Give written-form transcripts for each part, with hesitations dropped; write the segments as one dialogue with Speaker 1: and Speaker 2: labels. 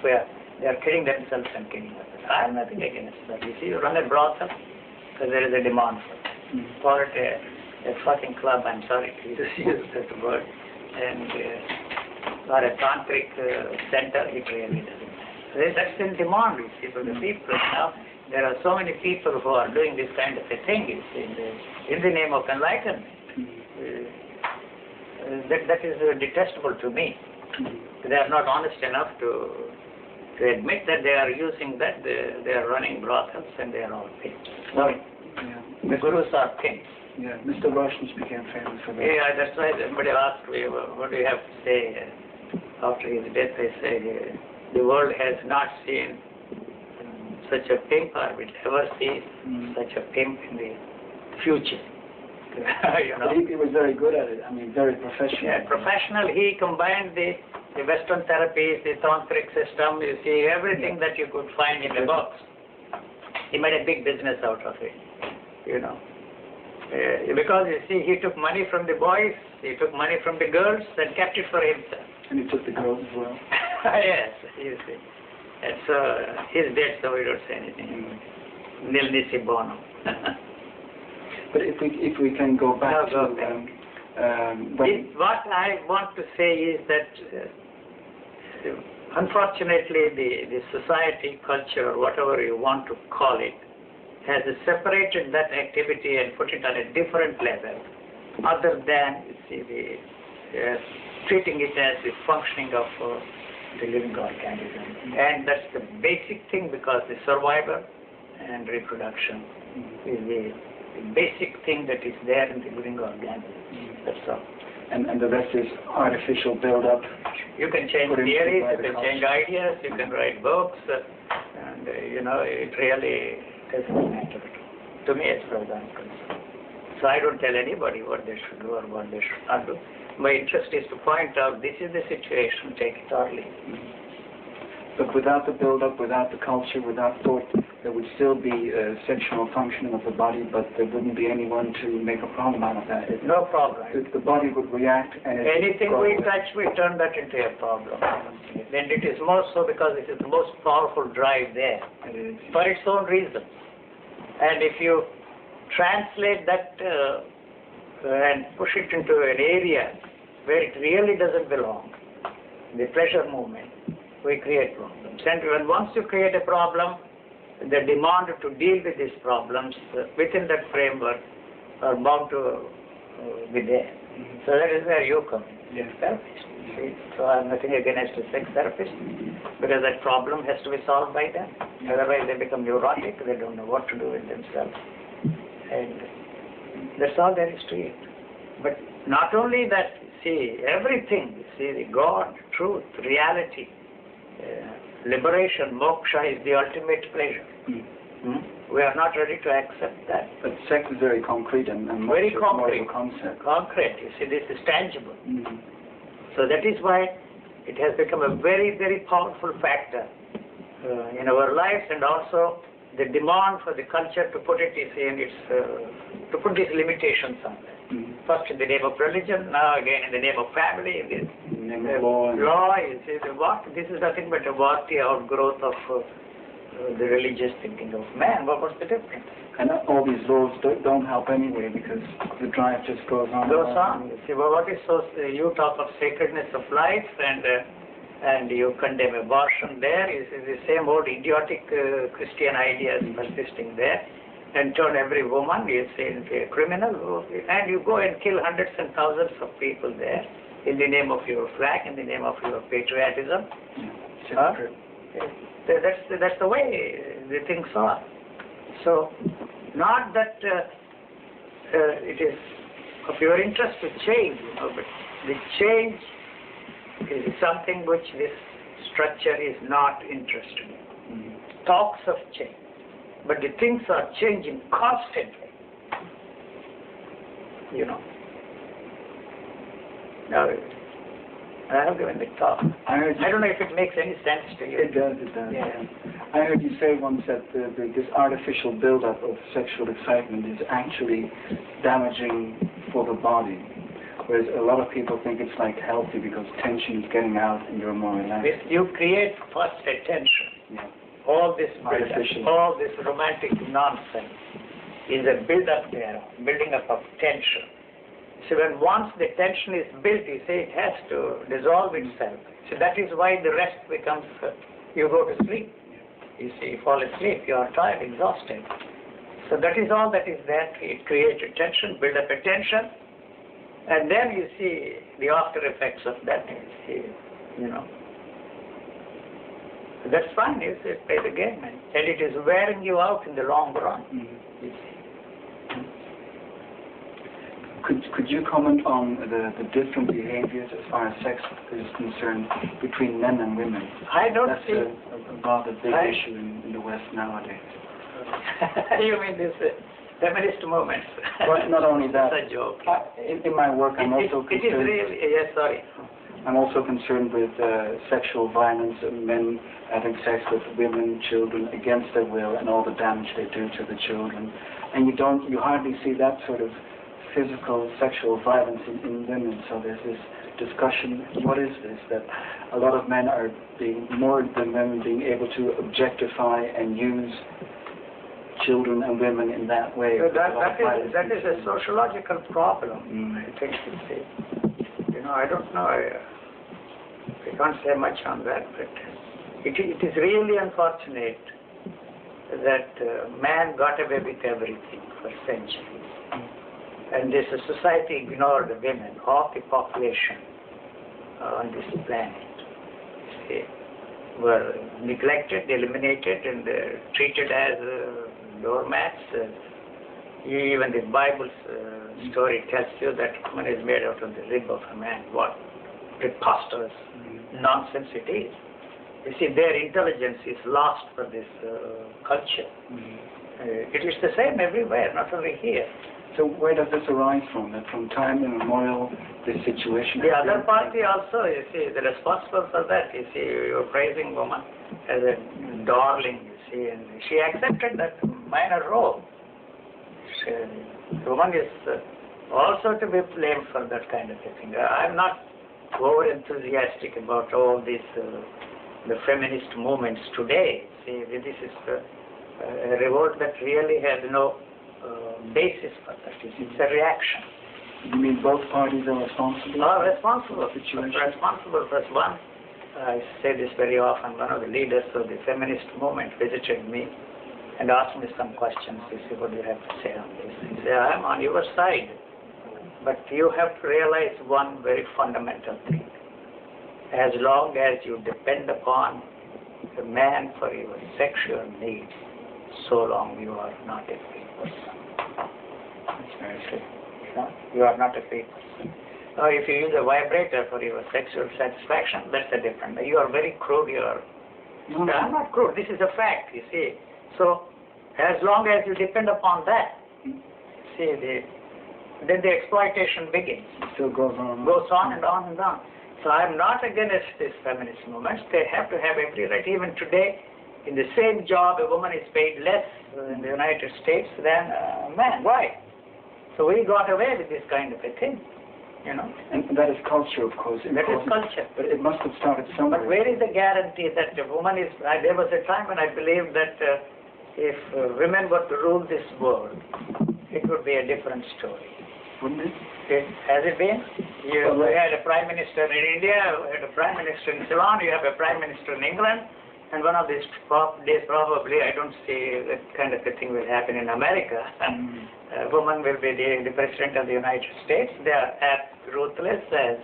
Speaker 1: they are killing themselves and killing others. I have nothing against that. You see, you run a brothel because there is a demand for it. Call it a fucking club, I'm sorry to use that word, and or a tantric center, it really doesn't matter. That's in demand, you see, for the people. Now, there are so many people who are doing this kind of a thing, you see, in the name of enlightenment. That is detestable to me. They are not honest enough to admit that they are using that. They are running brothels and they are all pigs. No, the gurus are pigs.
Speaker 2: Yeah, Mr. Rushens became famous for that.
Speaker 1: Yeah, that's why somebody asked me, what do you have to say after his death? I said, the world has not seen such a pimp, or will ever see such a pimp in the future. You know?
Speaker 2: He was very good at it. I mean, very professional.
Speaker 1: Yeah, professional. He combined the Western therapies, the tantric system, you see, everything that you could find in the box. He made a big business out of it, you know. Because, you see, he took money from the boys, he took money from the girls, and kept it for himself.
Speaker 2: And he took the girls as well?
Speaker 1: Yes, you see. And so, he's dead, so we don't say anything. Nil nisi bonum.
Speaker 2: But if we can go back to...
Speaker 1: what I want to say is that, unfortunately, the society, culture, or whatever you want to call it, has separated that activity and put it on a different level, other than, you see, treating it as the functioning of the living organism. And that's the basic thing, because the survival and reproduction is the basic thing that is there in the living organism. That's all.
Speaker 2: And the rest is artificial build-up.
Speaker 1: You can change theories, you can change ideas, you can write books, and you know, it really doesn't matter to me as far as I'm concerned. So I don't tell anybody what they should do or what they should not do. My interest is to point out this is the situation, take it or leave it.
Speaker 2: But without the build-up, without the culture, without thought, there would still be sexual functioning of the body, but there wouldn't be anyone to make a problem out of that.
Speaker 1: No problem.
Speaker 2: The body would react, and
Speaker 1: anything we touch, we turn that into a problem. And it is more so because it is the most powerful drive there, for its own reasons. And if you translate that and push it into an area where it really doesn't belong, the pleasure movement, we create problems. And once you create a problem, the demand to deal with these problems within that framework are bound to be there. So that is where you come in, sex therapist. So I have nothing against a sex therapist, because that problem has to be solved by them. Otherwise they become neurotic, they don't know what to do with themselves. And that's all there is to it. But not only that, see, everything, see, the God, truth, reality, liberation, moksha is the ultimate pleasure. We are not ready to accept that.
Speaker 2: But sex is very concrete and
Speaker 1: very concrete.
Speaker 2: More of a concept.
Speaker 1: Concrete, you see, this is tangible. So that is why it has become a very, very powerful factor in our lives, and also the demand for the culture to put it is in its, to put these limitations on that. First in the name of religion, now again in the name of family, in the
Speaker 2: name of law.
Speaker 1: You see, what? This is nothing but a worthy outgrowth of the religious thinking of man. What was the difference?
Speaker 2: And all these laws don't help anyway, because the drive just goes on.
Speaker 1: Goes on. You see, well, what is so? You talk of sacredness of life, and you condemn abortion there. You see, the same old idiotic Christian ideas persisting there, and turn every woman, you say, into a criminal, and you go and kill hundreds and thousands of people there in the name of your flag, in the name of your patriotism. That's the way the things are. So, not that it is of your interest to change, you know, but the change is something which this structure is not interested in. Talks of change, but the things are changing constantly, you know. Now, I have given the talk. I don't know if it makes any sense to you.
Speaker 2: It does.
Speaker 1: Yeah.
Speaker 2: I heard you say once that this artificial build-up of sexual excitement is actually damaging for the body. Whereas a lot of people think it's like healthy because tension is getting out and you're more relaxed.
Speaker 1: If you create first attention,
Speaker 2: Yeah.
Speaker 1: all this
Speaker 2: Artificial.
Speaker 1: all this romantic nonsense is a build-up there, building up of tension. So when once the tension is built, you say it has to dissolve itself. So that is why the rest becomes, you go to sleep. You see, you fall asleep, you are tired, exhausted. So that is all that is there. It creates a tension, build up a tension, and then you see the after effects of that. You see, you know. That's fine, you see, play the game. And it is wearing you out in the long run.
Speaker 2: Mm-hmm.
Speaker 1: You see.
Speaker 2: Could you comment on the different behaviors as far as sex is concerned between men and women?
Speaker 1: I don't
Speaker 2: That's
Speaker 1: see.
Speaker 2: a rather big issue in the West nowadays.
Speaker 1: You mean this feminist movement?
Speaker 2: Well, not only that.
Speaker 1: It's a joke.
Speaker 2: In my work, I'm also
Speaker 1: It is
Speaker 2: concerned.
Speaker 1: really, yes, sorry.
Speaker 2: I'm also concerned with sexual violence and men having sex with women, children against their will, and all the damage they do to the children. And you hardly see that sort of physical, sexual violence in women. So there's this discussion, what is this? That a lot of men are being, more than women, being able to objectify and use children and women in that way.
Speaker 1: So that is a sociological problem, I think, you see. You know, I don't know, I can't say much on that, but it is really unfortunate that man got away with everything for centuries. And this society ignored the women of the population on this planet. They were neglected, eliminated, and treated as doormats. Even the Bible's story tells you that woman is made out of the rib of a man. What preposterous nonsense it is. You see, their intelligence is lost for this culture. It is the same everywhere, not only here.
Speaker 2: So where does this arise from? That from time immemorial, this situation?
Speaker 1: The other party also, you see, is responsible for that. You see, you're praising woman as a darling, you see, and she accepted that minor role. The woman is also to be blamed for that kind of a thing. I'm not over enthusiastic about all these the feminist movements today. See, this is a revolt that really has no basis for that. It's a reaction.
Speaker 2: You mean both parties are responsible?
Speaker 1: Responsible. Responsible for one. I say this very often. One of the leaders of the feminist movement visited me and asked me some questions. He said, what do you have to say on this? He said, I'm on your side. But you have to realize one very fundamental thing. As long as you depend upon the man for your sexual needs, so long you are not a free person.
Speaker 2: That's very true.
Speaker 1: No, you are not a free person. Now, if you use a vibrator for your sexual satisfaction, that's a different. You are very crude. You are.
Speaker 2: No,
Speaker 1: I'm not crude. This is a fact. You see. So, as long as you depend upon that, see, then the exploitation begins.
Speaker 2: it still goes on.
Speaker 1: Goes on and on and on. So I'm not against this feminist movement. They have to have every right. Even today, in the same job, a woman is paid less in the United States than a man. Why? So we got away with this kind of a thing, you know.
Speaker 2: And that is culture, of course.
Speaker 1: That is culture.
Speaker 2: But it must have started somewhere.
Speaker 1: But where is the guarantee that a woman is... there was a time when I believed that if women were to rule this world, it would be a different story.
Speaker 2: Wouldn't it?
Speaker 1: Has it been? You had a prime minister in India, you had a prime minister in Ceylon, you have a prime minister in England, and one of these days probably, I don't see that kind of a thing will happen in America. A woman will be the president of the United States. They are as ruthless as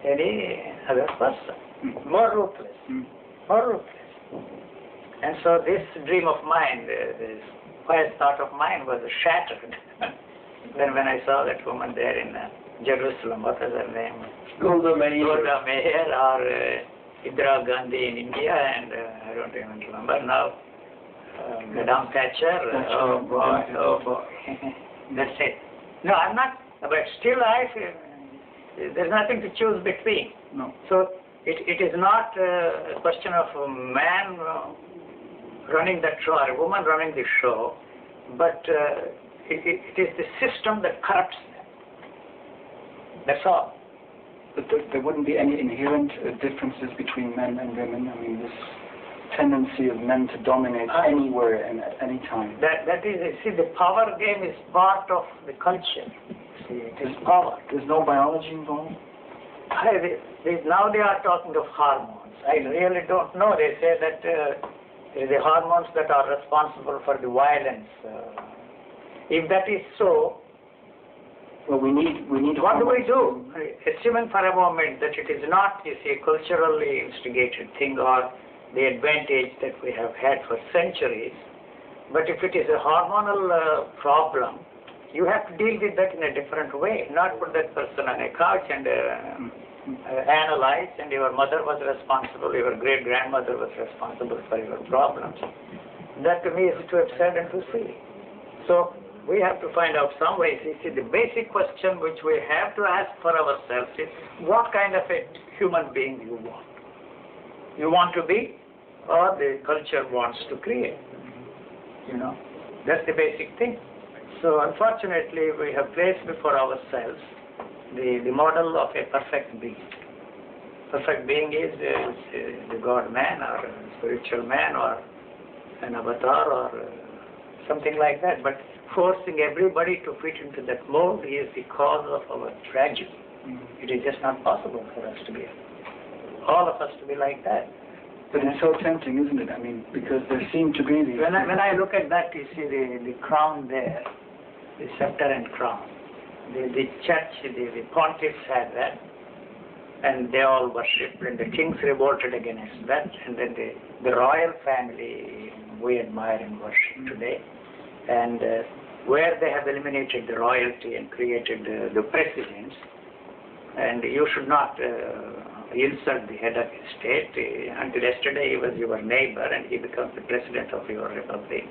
Speaker 1: any other person. More ruthless. More ruthless. And so this dream of mine, this pious thought of mine was shattered when I saw that woman there in Jerusalem. What was her name?
Speaker 2: Golda Meir.
Speaker 1: Golda Meir or Indira Gandhi in India, and I don't even remember now. Madame Thatcher. Oh boy. That's it. No, I'm not. But still, I feel there's nothing to choose between.
Speaker 2: No.
Speaker 1: So it is not a question of a man running that show or a woman running the show, but it is the system that corrupts them. That's all.
Speaker 2: But there wouldn't be any inherent differences between men and women. I mean, this tendency of men to dominate anywhere and at any time.
Speaker 1: That is, you see, the power game is part of the culture. See, it is power.
Speaker 2: There's no biology involved?
Speaker 1: Now they are talking of hormones. I really don't know. They say that the hormones that are responsible for the violence. If that is so,
Speaker 2: well, we need.
Speaker 1: What do we do? Assuming for a moment that it is not, you see, a culturally instigated thing or the advantage that we have had for centuries, but if it is a hormonal problem, you have to deal with that in a different way, not put that person on a couch and analyze, and your mother was responsible, your great-grandmother was responsible for your problems. That to me is too absurd and too silly. So we have to find out some ways. You see, the basic question which we have to ask for ourselves is, what kind of a human being you want? You want to be, or the culture wants to create? You know, that's the basic thing. So unfortunately, we have placed before ourselves the model of a perfect being. Perfect being is the God man or a spiritual man or an avatar or something like that. But forcing everybody to fit into that mold is the cause of our tragedy. It is just not possible for us to be, all of us to be like that.
Speaker 2: But it's so tempting, isn't it? I mean, because there seem to be these...
Speaker 1: When I look at that, you see the crown there, the scepter and crown. The church, the pontiffs had that, and they all worshipped, and the kings revolted against that, and then the royal family we admire and worship today. And where they have eliminated the royalty and created the presidents, and you should not insult the head of the state. Until yesterday he was your neighbor and he becomes the president of your republic.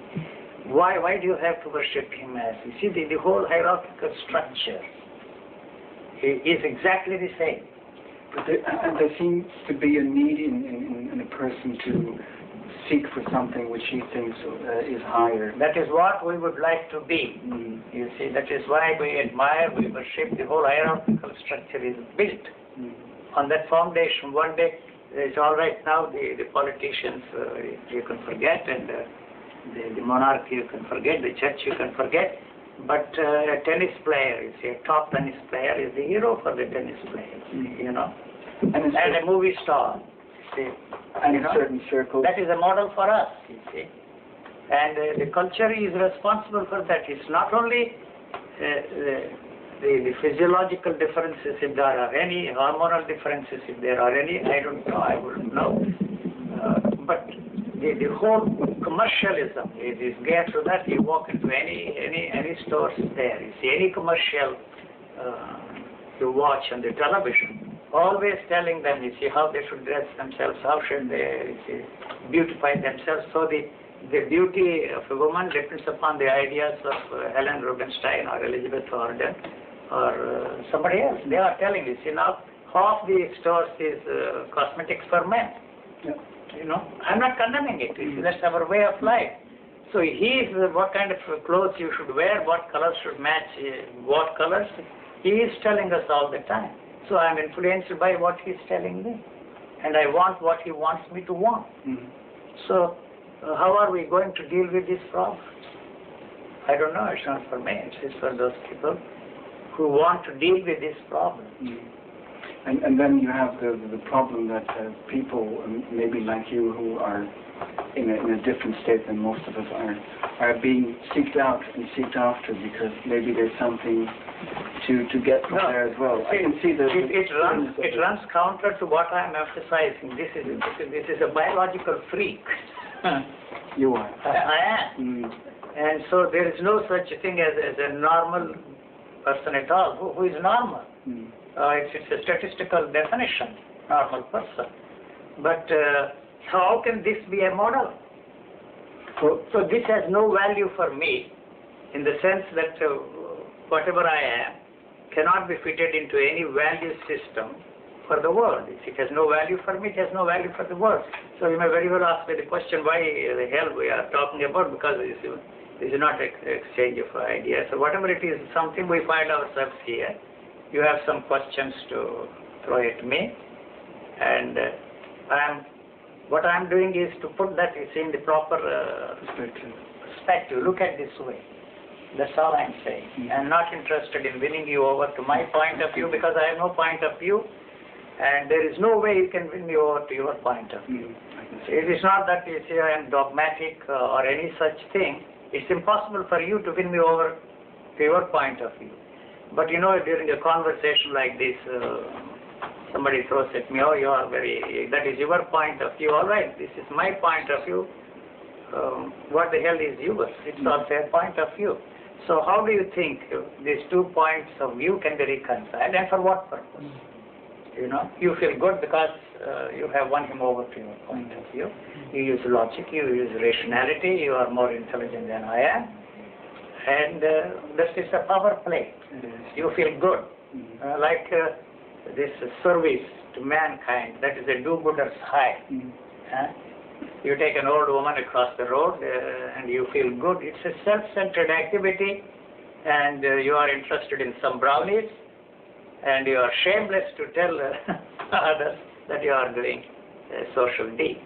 Speaker 1: Why do you have to worship him as? You see, the whole hierarchical structure is exactly the same.
Speaker 2: But there seems to be a need in a person to seek for something which he thinks is higher.
Speaker 1: That is what we would like to be. You see, that is why we admire, we worship. The whole hierarchical structure is built on that foundation. One day, it's all right now, the politicians you can forget, and the monarchy you can forget, the church you can forget, but a tennis player, you see, a top tennis player is the hero for the tennis players, you know, and a movie star, you see.
Speaker 2: And in certain circles.
Speaker 1: That is a model for us, you see. And the culture is responsible for that. It's not only the physiological differences, if there are any, hormonal differences, if there are any, I don't know, I wouldn't know. But the whole commercialism is geared to that. You walk into any stores there, you see any commercial you watch on the television, always telling them, you see, how they should dress themselves, how should they, you see, beautify themselves. So the beauty of a woman depends upon the ideas of Helen Rubinstein or Elizabeth Warren or somebody else. They are telling you, see, now half the stores is cosmetics for men.
Speaker 2: Yeah.
Speaker 1: You know, I'm not condemning it. That's our way of life. So he is what kind of clothes you should wear, what colors should match what colors. He is telling us all the time. So I'm influenced by what he's telling me. And I want what he wants me to want. So how are we going to deal with this problem? I don't know. It's not for me. It's for those people who want to deal with this problem.
Speaker 2: And then you have the problem that people, maybe like you, who are in a different state than most of us are being seeked out and seeked after because maybe there's something to get from there as well. I can see that
Speaker 1: it runs counter to what I'm emphasizing. This is a biological freak.
Speaker 2: You are.
Speaker 1: I am. And so there is no such thing as a normal person at all. Who is normal? It's a statistical definition, normal person. But how can this be a model? So this has no value for me in the sense that whatever I am cannot be fitted into any value system for the world. If it has no value for me, it has no value for the world. So you may very well ask me the question, why the hell we are talking about, because this is not an exchange of ideas. So whatever it is, something we find ourselves here, you have some questions to throw at me, and what I'm doing is to put that in the proper perspective. Look at this way. That's all I'm saying. I'm not interested in winning you over to my point of view, because I have no point of view, and there is no way you can win me over to your point of view. It is not that you say I am dogmatic or any such thing. It's impossible for you to win me over to your point of view. But you know, during a conversation like this, somebody throws at me, oh, you are that is your point of view. All right, this is my point of view. What the hell is yours? It's also a point of view. So how do you think these 2 points of view can be reconciled, and for what purpose? You know, you feel good because you have won him over to your point of view. You use logic, you use rationality, you are more intelligent than I am. And this is a power play. You feel good. Like this service to mankind, that is a do-gooder's high. You take an old woman across the road and you feel good. It's a self-centered activity, and you are interested in some brownies, and you are shameless to tell others that you are doing a social deed.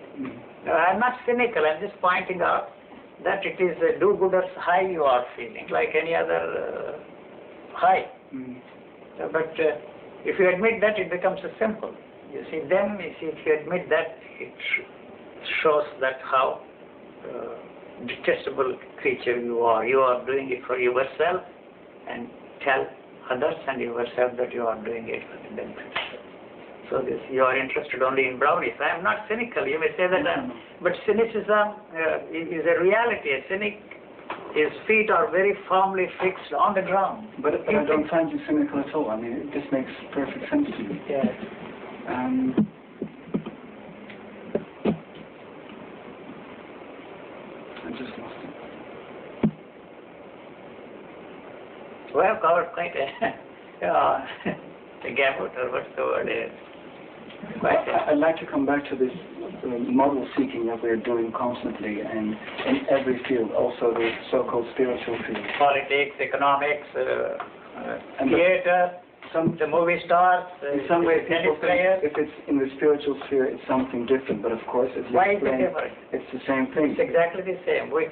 Speaker 1: I'm not cynical, I'm just pointing out that it is a do-gooder's high you are feeling, like any other high. But if you admit that, it becomes a simple. You see, then if you admit that, it shows that how detestable creature you are. You are doing it for yourself, and tell others and yourself that you are doing it for the benefit. So you are interested only in brownies. I am not cynical. You may say that, but cynicism is a reality. A cynic, his feet are very firmly fixed on the ground.
Speaker 2: But I don't find you cynical at all. I mean, it just makes perfect sense to me.
Speaker 1: Yes.
Speaker 2: I just lost it.
Speaker 1: We have covered quite a gamut, or what's the word is.
Speaker 2: I'd like to come back to this model seeking that we're doing constantly, and in every field, also the so-called spiritual field.
Speaker 1: Politics, economics, theater, the movie stars,
Speaker 2: in some ways,
Speaker 1: tennis players.
Speaker 2: If it's in the spiritual sphere, it's something different, but of course, as you
Speaker 1: Why is it
Speaker 2: explained,
Speaker 1: different?
Speaker 2: it's the same thing.
Speaker 1: It's exactly the same. We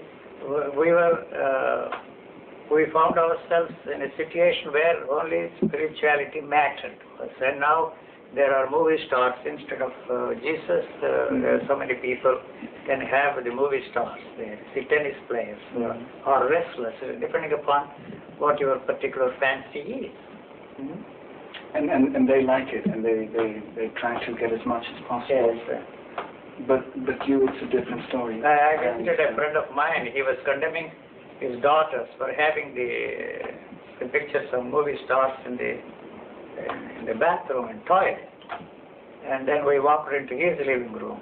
Speaker 1: found ourselves in a situation where only spirituality mattered to us, and now there are movie stars instead of Jesus. There are so many people can have the movie stars there. See, tennis players or wrestlers, depending upon what your particular fancy is.
Speaker 2: And they like it, and they try to get as much as possible.
Speaker 1: Yes.
Speaker 2: But you, it's a different story.
Speaker 1: I visited a friend of mine. He was condemning his daughters for having the pictures of movie stars in the bathroom and toilet. And then we walked into his living room,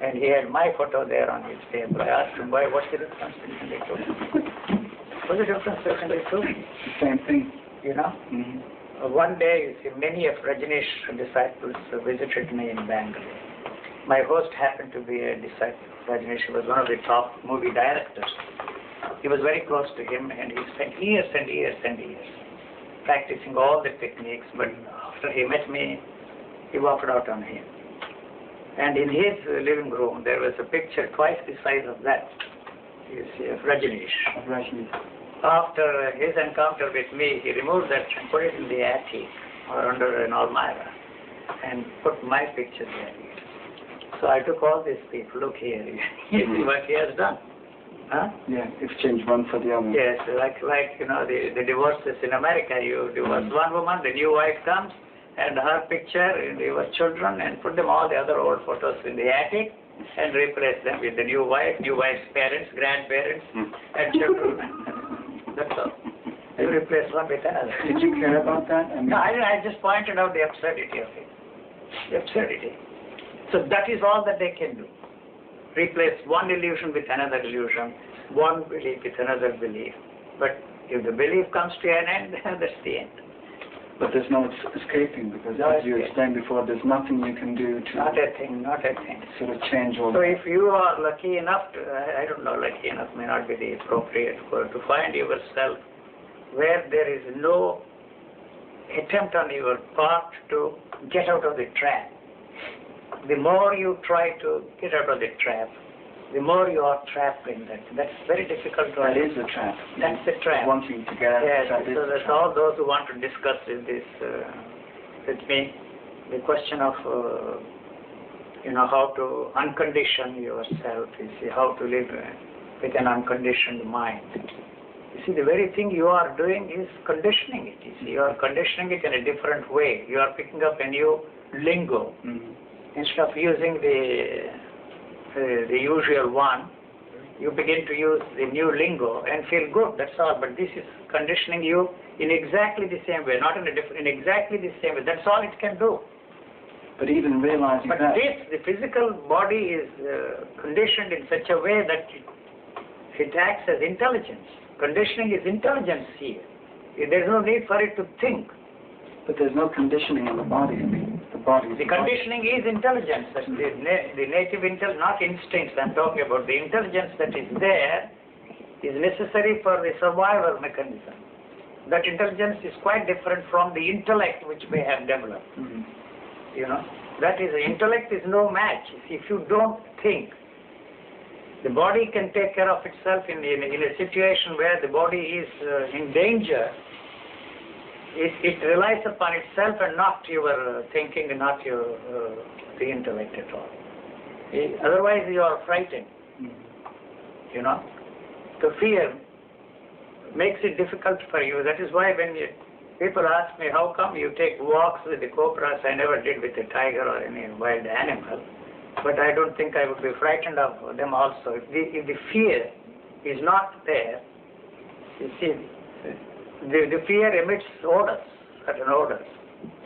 Speaker 1: and he had my photo there on his table. I asked him, why, what's the difference between the two? What's the difference between the two?
Speaker 2: The same thing.
Speaker 1: You know? One day, you see, many of Rajneesh's disciples visited me in Bangalore. My host happened to be a disciple of Rajneesh. He was one of the top movie directors. He was very close to him, and he spent years and years and years practicing all the techniques, but after he met me, he walked out on him. And in his living room, there was a picture twice the size of that, you see, of Rajneesh. After his encounter with me, he removed that and put it in the attic or under an almirah and put my picture there. So I took all these people, look here, you see what he has done. Huh?
Speaker 2: Yeah, exchange one for the other.
Speaker 1: Yes, like you know, the divorces in America. You divorce one woman, the new wife comes, and her picture and your children, and put them all the other old photos in the attic, and replace them with the new wife's parents, grandparents, and children. That's all. You replace one with another.
Speaker 2: Did you care about that?
Speaker 1: No, I just pointed out the absurdity of it. The absurdity. So that is all that they can do. Replace one illusion with another illusion, one belief with another belief. But if the belief comes to an end, that's the end.
Speaker 2: But there's no escaping, because as you explained before, there's nothing you can do to...
Speaker 1: Not a thing, not a thing.
Speaker 2: Sort of change all
Speaker 1: So if you are lucky enough to, I don't know, lucky enough may not be the appropriate word, to find yourself where there is no attempt on your part to get out of the trap. The more you try to get out of the trap, the more you are trapped in that. That's very difficult to
Speaker 2: That is the trap.
Speaker 1: That's the trap.
Speaker 2: Wanting to get out
Speaker 1: Yes,
Speaker 2: of the trap is
Speaker 1: so
Speaker 2: the
Speaker 1: that's
Speaker 2: trap.
Speaker 1: all those who want to discuss this with me, the question of how to uncondition yourself, you see, how to live with an unconditioned mind. You see, the very thing you are doing is conditioning it. You see, you are conditioning it in a different way. You are picking up a new lingo. Instead of using the usual one, you begin to use the new lingo and feel good. That's all. But this is conditioning you in exactly the same way, not in exactly the same way. That's all it can do.
Speaker 2: But even realizing
Speaker 1: But
Speaker 2: that...
Speaker 1: the physical body is conditioned in such a way that it acts as intelligence. Conditioning is intelligence here. There's no need for it to think.
Speaker 2: But there's no conditioning in the body. The body is
Speaker 1: The conditioning is intelligence. That's the native intelligence, not instincts I'm talking about. The intelligence that is there is necessary for the survival mechanism. That intelligence is quite different from the intellect which we have developed. That is, the intellect is no match. If you don't think, the body can take care of itself in a situation where the body is in danger. It relies upon itself and not your thinking and not your the intellect at all. Otherwise, you are frightened. The fear makes it difficult for you. That is why when people ask me, how come you take walks with the cobras? I never did with a tiger or any wild animal. But I don't think I would be frightened of them also. If the fear is not there, you see, the fear emits odors, certain odors.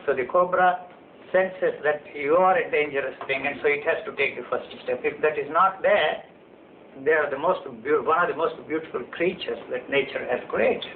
Speaker 1: So the cobra senses that you are a dangerous thing, and so it has to take the first step. If that is not there, they are one of the most beautiful creatures that nature has created.